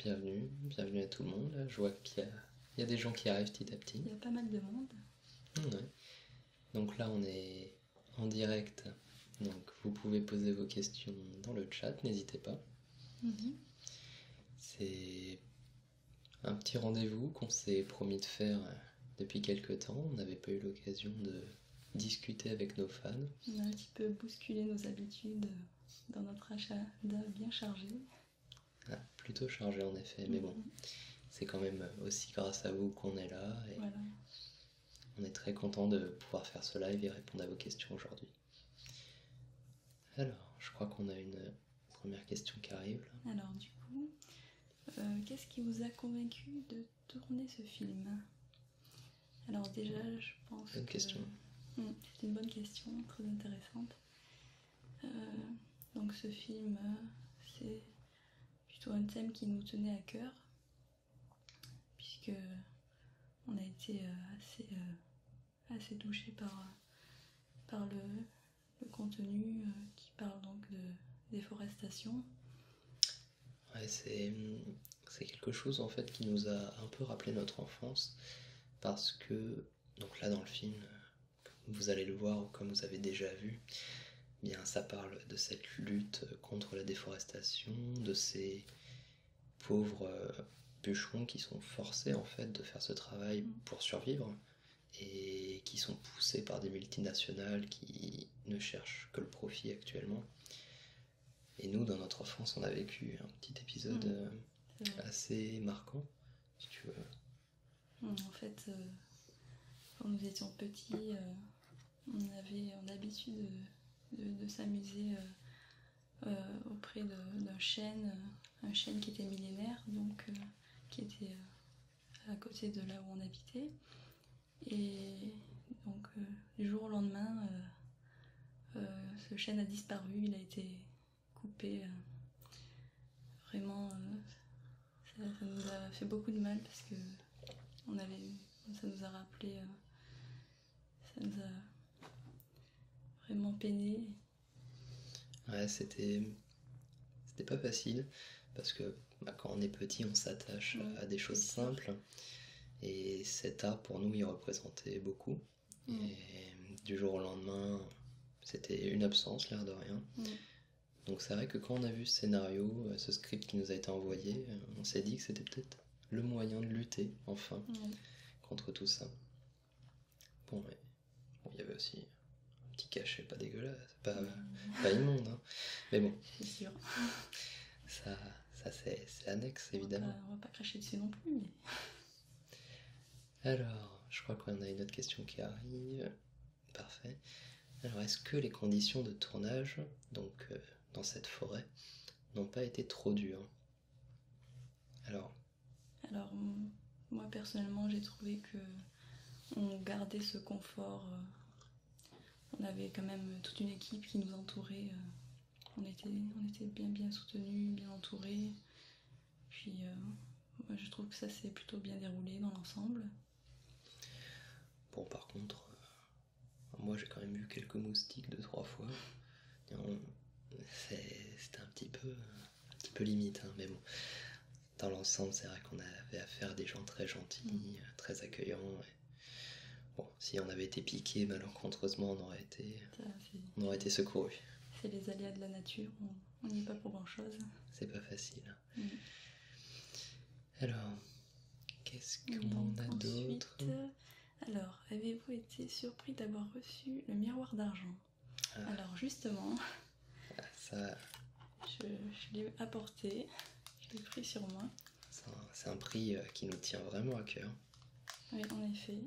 bienvenue à tout le monde. Là, je vois qu'il y a des gens qui arrivent petit à petit. Il y a pas mal de monde. Ouais. Donc là, on est en direct. Donc vous pouvez poser vos questions dans le chat, n'hésitez pas. C'est un petit rendez-vous qu'on s'est promis de faire depuis quelques temps. On n'avait pas eu l'occasion de discuter avec nos fans. On a un petit peu bousculé nos habitudes dans notre agenda bien chargé. Ah, plutôt chargé en effet, mais bon, c'est quand même aussi grâce à vous qu'on est là et Voilà. on est très content de pouvoir faire ce live et répondre à vos questions aujourd'hui. Alors, je crois qu'on a une première question qui arrive là. Alors du coup, qu'est-ce qui vous a convaincu de tourner ce film? Alors déjà, je pense Bonne question. C'est une bonne question, très intéressante. Donc ce film, c'est plutôt un thème qui nous tenait à cœur, puisque on a été assez touchés par le contenu qui parle donc de déforestation. Ouais, c'est quelque chose en fait qui nous a un peu rappelé notre enfance, parce que, donc là dans le film, comme vous allez le voir ou comme vous avez déjà vu, bien ça parle de cette lutte contre la déforestation, de ces pauvres bûcherons qui sont forcés en fait de faire ce travail pour survivre et qui sont poussés par des multinationales qui ne cherchent que le profit actuellement. Et nous, dans notre enfance, on a vécu un petit épisode assez marquant, si tu veux. En fait, quand nous étions petits, on avait l'habitude de s'amuser auprès d'un chêne, un chêne qui était millénaire, donc qui était à côté de là où on habitait. Et donc du jour au lendemain, ce chêne a disparu, il a été coupé. Vraiment, ça nous a fait beaucoup de mal parce que ça nous a rappelé, ça nous a vraiment peiné. Ouais, c'était pas facile parce que quand on est petit, on s'attache à des choses simples. Et cet art, pour nous, il représentait beaucoup. Et du jour au lendemain, c'était une absence, l'air de rien. Donc c'est vrai que quand on a vu ce scénario, ce script qui nous a été envoyé, on s'est dit que c'était peut-être le moyen de lutter, enfin, contre tout ça. Bon, il y avait aussi un petit cachet pas dégueulasse, pas immonde, hein. Mais bon, c'est sûr. Ça c'est annexe, évidemment. On va pas cracher dessus non plus, mais... Alors, je crois qu'on a une autre question qui arrive. Parfait. Alors, est-ce que les conditions de tournage, donc dans cette forêt, n'ont pas été trop dures? Alors, moi personnellement, j'ai trouvé que on gardait ce confort. On avait quand même toute une équipe qui nous entourait. On était bien soutenus, bien entourés. Puis, moi, je trouve que ça s'est plutôt bien déroulé dans l'ensemble. Bon, par contre, moi j'ai quand même vu quelques moustiques 2-3 fois. C'était un petit peu limite, hein, mais bon. Dans l'ensemble, c'est vrai qu'on avait affaire à des gens très gentils, très accueillants. Et... Bon, si on avait été piqué malencontreusement, on aurait été secouru. C'est les aléas de la nature, on n'y est pas pour grand-chose. C'est pas facile. Alors, qu'est-ce qu'on a d'autre? Alors, avez-vous été surpris d'avoir reçu le miroir d'argent? Alors justement, ça... je l'ai apporté, je l'ai pris sur moi. C'est un prix qui nous tient vraiment à cœur. Oui, en effet.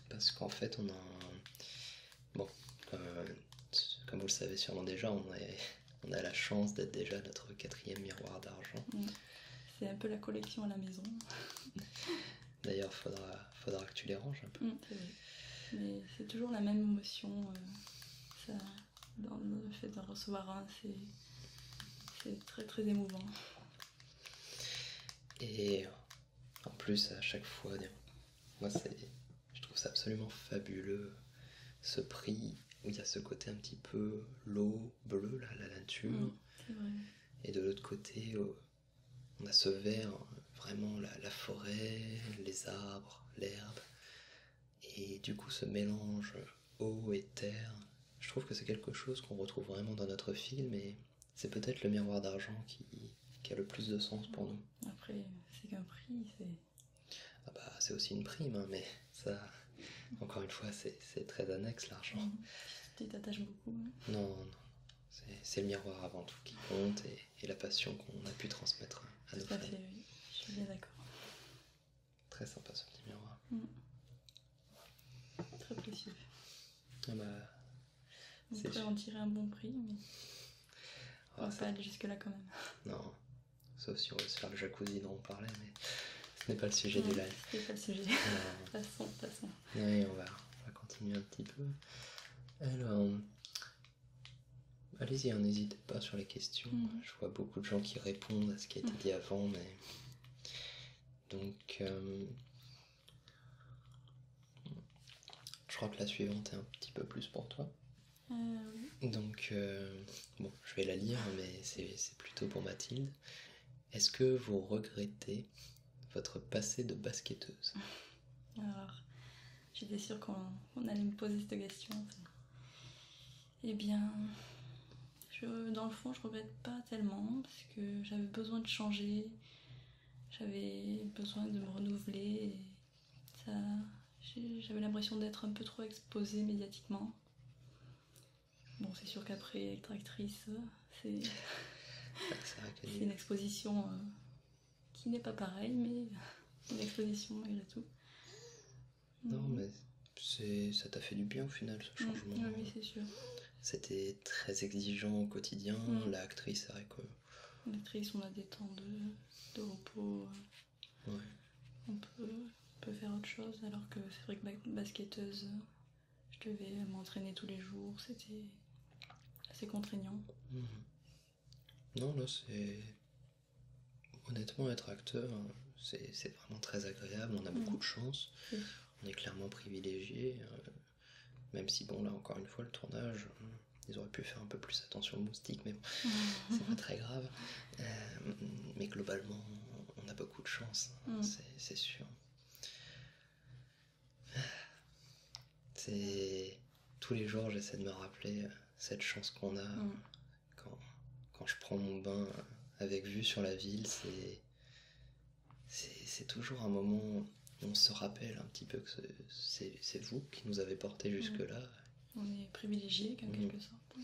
Parce qu'en fait, on a Bon, comme vous le savez sûrement déjà, on a la chance d'être déjà notre 4e miroir d'argent. C'est un peu la collection à la maison. D'ailleurs, faudra que tu les ranges un peu. C'est vrai. Mais c'est toujours la même émotion. Dans le fait d'en recevoir un, c'est très très émouvant. Et en plus, à chaque fois, moi je trouve ça absolument fabuleux, ce prix où il y a ce côté un petit peu l'eau bleue, là, la nature. C'est vrai. Et de l'autre côté, on a ce vert, vraiment la forêt, les arbres, l'herbe, et du coup ce mélange eau et terre, je trouve que c'est quelque chose qu'on retrouve vraiment dans notre film, et c'est peut-être le miroir d'argent qui a le plus de sens pour nous. Après, c'est qu'un prix, c'est... Ah bah c'est aussi une prime, hein, mais ça, encore une fois, c'est très annexe l'argent. Tu t'attaches beaucoup. Hein. Non, non, c'est le miroir avant tout qui compte, et la passion qu'on a pu transmettre à nos Tout à fans. fait, oui. Je suis bien d'accord. Très sympa ce petit miroir. Très précieux. Ah bah, On c'est pourrait sûr. en tirer un bon prix, mais on Ah, va ça- pas aller jusque-là quand même. Non, sauf si on veut se faire le jacuzzi dont on parlait, mais ce n'est pas le sujet du Non, live. c'était pas le sujet. Non. Passons. Oui, on va continuer un petit peu. Alors, allez-y, hein, n'hésitez pas sur les questions. Je vois beaucoup de gens qui répondent à ce qui a été dit avant, mais... Donc, je crois que la suivante est un petit peu plus pour toi. Oui. Donc, bon, je vais la lire, mais c'est plutôt pour Mathilde. Est-ce que vous regrettez votre passé de basketteuse? Alors, j'étais sûre qu'on allait me poser cette question. Eh bien, dans le fond, je regrette pas tellement parce que j'avais besoin de changer, j'avais besoin de me renouveler. Et j'avais l'impression d'être un peu trop exposée médiatiquement. Bon, c'est sûr qu'après être actrice, c'est vrai que une exposition qui n'est pas pareille, mais une exposition malgré tout. Non, mais ça t'a fait du bien au final, ce changement. Oui, c'est sûr. C'était très exigeant au quotidien. L'actrice, c'est vrai que... L'actrice, on a des temps de repos. Ouais. On peut faire autre chose, alors que c'est vrai que basketteuse, je devais m'entraîner tous les jours, c'était assez contraignant. Non, là, c'est... Honnêtement, être acteur, c'est vraiment très agréable, on a beaucoup de chance. On est clairement privilégié, même si, bon, là, encore une fois, le tournage, ils auraient pu faire un peu plus attention aux moustiques, mais bon, c'est pas très grave. Mais globalement, on a beaucoup de chance, c'est sûr. Tous les jours, j'essaie de me rappeler cette chance qu'on a quand je prends mon bain avec vue sur la ville. C'est toujours un moment où on se rappelle un petit peu que c'est vous qui nous avez portés jusque-là. On est privilégiés, en quelque sorte.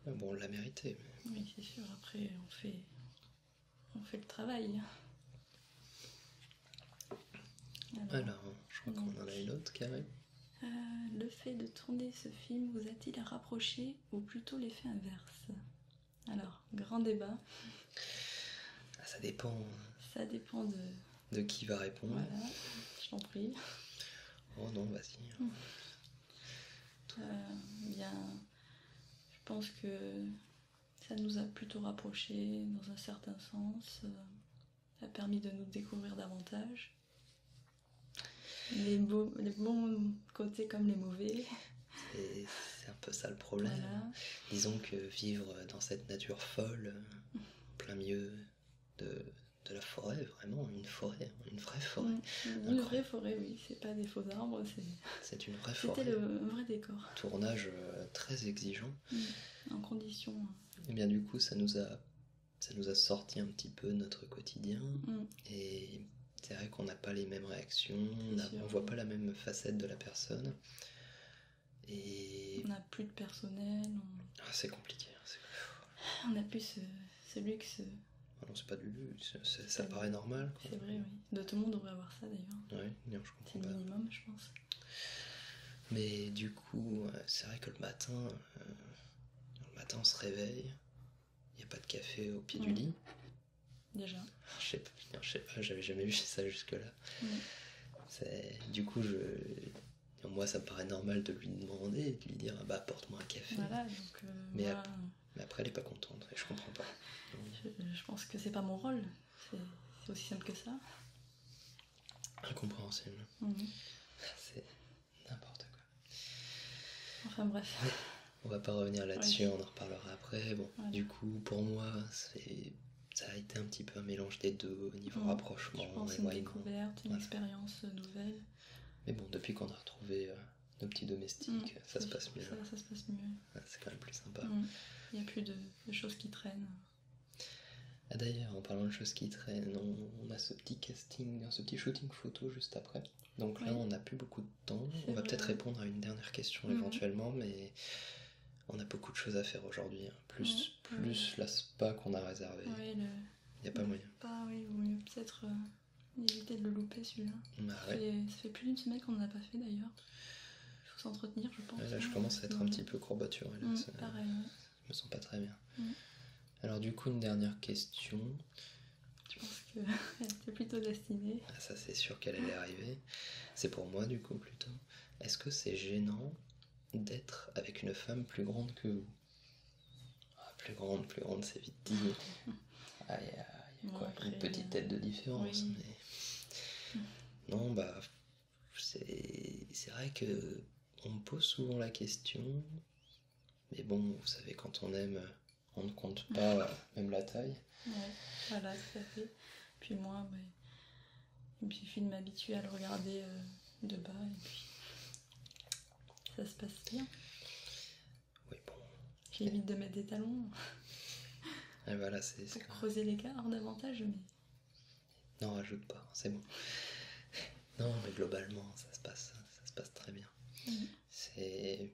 Bon, on l'a mérité. Mais... Oui, c'est sûr. Après, on fait le travail. Alors je crois qu'on en a une autre, Karen. Le fait de tourner ce film vous a-t-il rapproché ou plutôt l'effet inverse? Alors, grand débat. Ça dépend. Ça dépend de qui va répondre. Voilà, je t'en prie. Oh non, vas-y. Bien, je pense que ça nous a plutôt rapprochés dans un certain sens. Ça a permis de nous découvrir davantage. Les bons côtés comme les mauvais. C'est un peu ça le problème. Voilà. Disons que vivre dans cette nature folle, plein milieu de la forêt, vraiment, une vraie forêt. Une vraie forêt, oui, c'est pas des faux arbres, c'est une vraie forêt. C'était le vrai décor. Tournage très exigeant. En conditions. Et bien du coup, ça nous a sorti un petit peu de notre quotidien. Et c'est vrai qu'on n'a pas les mêmes réactions, on voit pas la même facette de la personne. Et... On n'a plus de personnel. C'est compliqué. On n'a plus ce luxe. Ah non, c'est pas du luxe, ça paraît normal. C'est vrai, oui. Tout le monde devrait avoir ça d'ailleurs. Ouais, non, je comprends pas. C'est le minimum, je pense. Mais du coup, c'est vrai que le matin, on se réveille, il n'y a pas de café au pied du lit. Déjà. Je sais pas, j'avais jamais vu ça jusque-là. Du coup, moi, ça me paraît normal de lui demander, de lui dire bah apporte-moi un café. Voilà, donc mais après, elle est pas contente, et je comprends pas. Je pense que c'est pas mon rôle, c'est aussi simple que ça. Incompréhensible. C'est n'importe quoi. Enfin bref. On va pas revenir là-dessus, on en reparlera après. Bon, du coup, pour moi, ça a été c'était un petit peu un mélange des deux au niveau Je rapprochement. pense une découverte, une expérience nouvelle. Mais bon, depuis qu'on a retrouvé nos petits domestiques, ça se passe mieux. Ça se passe mieux. C'est quand même plus sympa. Il n'y a plus de choses qui traînent. Ah, d'ailleurs, en parlant de choses qui traînent, on a ce petit casting, ce petit shooting photo juste après. Donc là, on n'a plus beaucoup de temps. On va peut-être répondre à une dernière question éventuellement, mais on a beaucoup de choses à faire aujourd'hui. Plus la spa qu'on a réservée. Il n'y a pas moyen. Il vaut mieux peut-être éviter de le louper celui-là. Ça fait plus d'une semaine qu'on n'en a pas fait d'ailleurs. Il faut s'entretenir, je pense. Là, je commence à être un petit peu courbaturé. Pareil. Je me sens pas très bien. Alors du coup, une dernière question. Je pense qu'elle était plutôt destinée. Ça, c'est sûr qu'elle allait arriver. C'est pour moi, du coup, plutôt. Est-ce que c'est gênant d'être avec une femme plus grande que vous? Plus grande, c'est vite dit. Il y a quoi, une petite tête de différence. Mais... Non, c'est vrai que on me pose souvent la question. Mais bon, vous savez, quand on aime... On ne compte pas même la taille. Voilà, tout à fait. Puis moi, il suffit de m'habituer à le regarder de bas et puis ça se passe bien. Oui, bon. J'évite de mettre des talons. Et voilà, pour creuser l'écart davantage, mais... Non, rajoute pas, c'est bon. Non, mais globalement, ça se passe très bien. C'est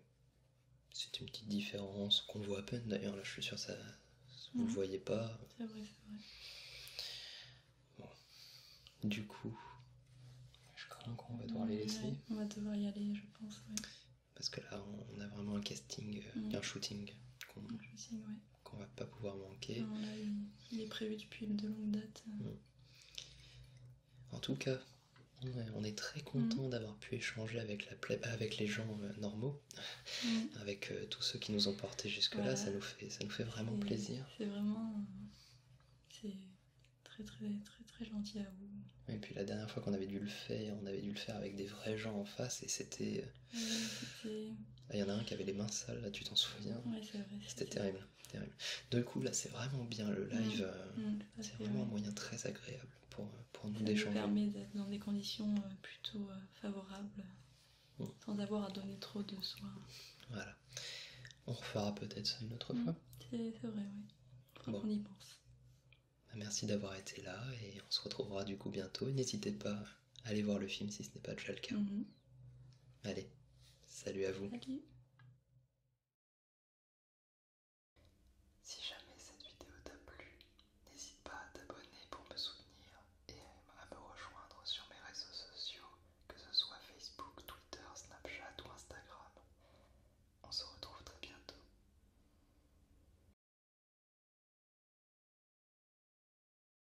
une petite différence qu'on voit à peine d'ailleurs, là je suis sûr que vous le voyez pas. C'est vrai. Bon. Du coup, je crains qu'on va devoir les laisser. On va devoir y aller, je pense. Parce que là, on a vraiment un casting, un shooting qu'on va pas pouvoir manquer. Non, là, il est prévu depuis de longue date. En tout cas, on est très content d'avoir pu échanger avec les gens normaux, avec tous ceux qui nous ont portés jusque-là. Ça nous fait vraiment plaisir. C'est vraiment... C'est très très très très gentil à vous. Et puis la dernière fois qu'on avait dû le faire, on avait dû le faire avec des vrais gens en face et c'était... Il y en a un qui avait les mains sales, là, tu t'en souviens? C'est vrai. C'était terrible. Du coup, là, c'est vraiment bien le live. C'est vraiment un moyen très agréable pour nous d'échanger. Ça nous permet d'être dans des conditions plutôt favorables, sans avoir à donner trop de soi. Voilà. On refera peut-être ça une autre fois. C'est vrai, oui. Faut qu'on y pense. Merci d'avoir été là et on se retrouvera du coup bientôt. N'hésitez pas à aller voir le film si ce n'est pas déjà le cas. Allez, salut à vous. Salut.